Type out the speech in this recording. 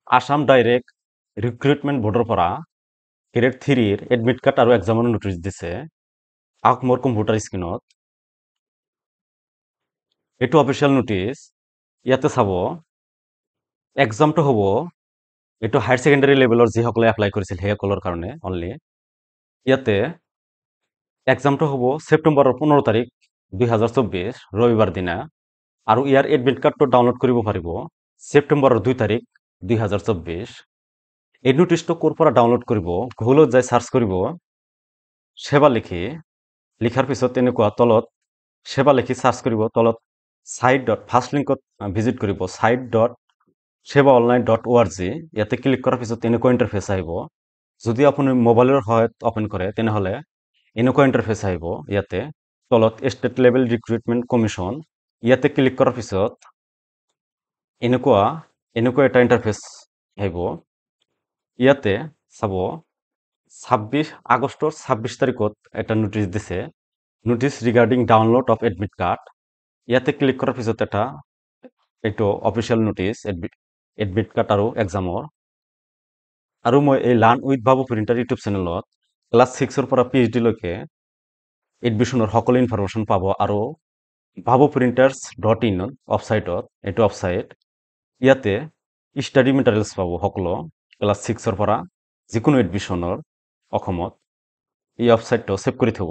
Assam direct recruitment বোৰ্ডৰ পৰা grade 3ৰ admit card আৰু এক্সামৰ নোটিছ দিছে আহক মোৰ কম্পিউটাৰ স্ক্ৰীনত এইটো অফিচিয়েল নোটিছ ইয়াতে চাব এক্সামটো হ'ব এইটো হায়াৰ ছেকেণ্ডাৰী লেভেলৰ যিসকলে এপ্লাই কৰিছিল সেইসকলৰ কাৰণে অনলি ইয়াতে এক্সামটো হ'ব ছেপ্টেম্বৰৰ 15 তাৰিখ 2024 ৰবিবাৰ দিনা আৰু ইয়াৰ এডমিট কাৰ্ডটো ডাউনলোড কৰিব পাৰিব ছেপ্টেম্বৰৰ 2 তাৰিখ 2024 এই নোটিছটো ক'ৰ পৰা ডাউনলোড কৰিব গুগলত যাই সাৰ্চ কৰিব সেৱা লিখাৰ পিছত তেনেকুৱা তলত সেৱা লিখি সাৰ্চ কৰিব তলত ফাৰ্ষ্ট লিংকত ভিজিট কৰিব site.sevaonline.org ইয়াতে ক্লিক কৰাৰ পিছত এনেকুৱা ইণ্টাৰফেচ আহিব যদি আপুনি মোবাইলৰ সহায়ত ওপেন কৰে তেনেহলে এনেকুৱা ইণ্টাৰফেচ আহিব ইয়াতে তলত ষ্টেট লেভেল ৰিক্ৰুইটমেণ্ট কমিশ্যন ইয়াতে ক্লিক কৰাৰ পিছত এনেকুৱা এটা ইণ্টাৰফেচ আহিব ইয়াতে চাব 26 আগষ্টৰ 26 তাৰিখত এটা নোটিছ দিছে notice regarding download of admit card ইয়াতে ক্লিক কৰাৰ পিছত এইটো অফিচিয়েল নোটিছ এডমিট কাৰ্ড আৰু এক্সামৰ আৰু মই এই learn with Babu printer YouTube চেনেলত ক্লাছ 6ৰ পৰা PhD লৈকে এডমিশ্যনৰ সকলো ইনফৰমেশ্যন পাব আৰু babuprinters.in ৱেবছাইটত এইটো ৱেবছাইট ইয়াতে ষ্টাডি মেটেৰিয়েলছ পাব সকলো ক্লাছ 6ৰ পৰা যিকোনো এডমিশ্যনৰ অসমত এই ৱেবছাইটটো ছেভ কৰি থ'ব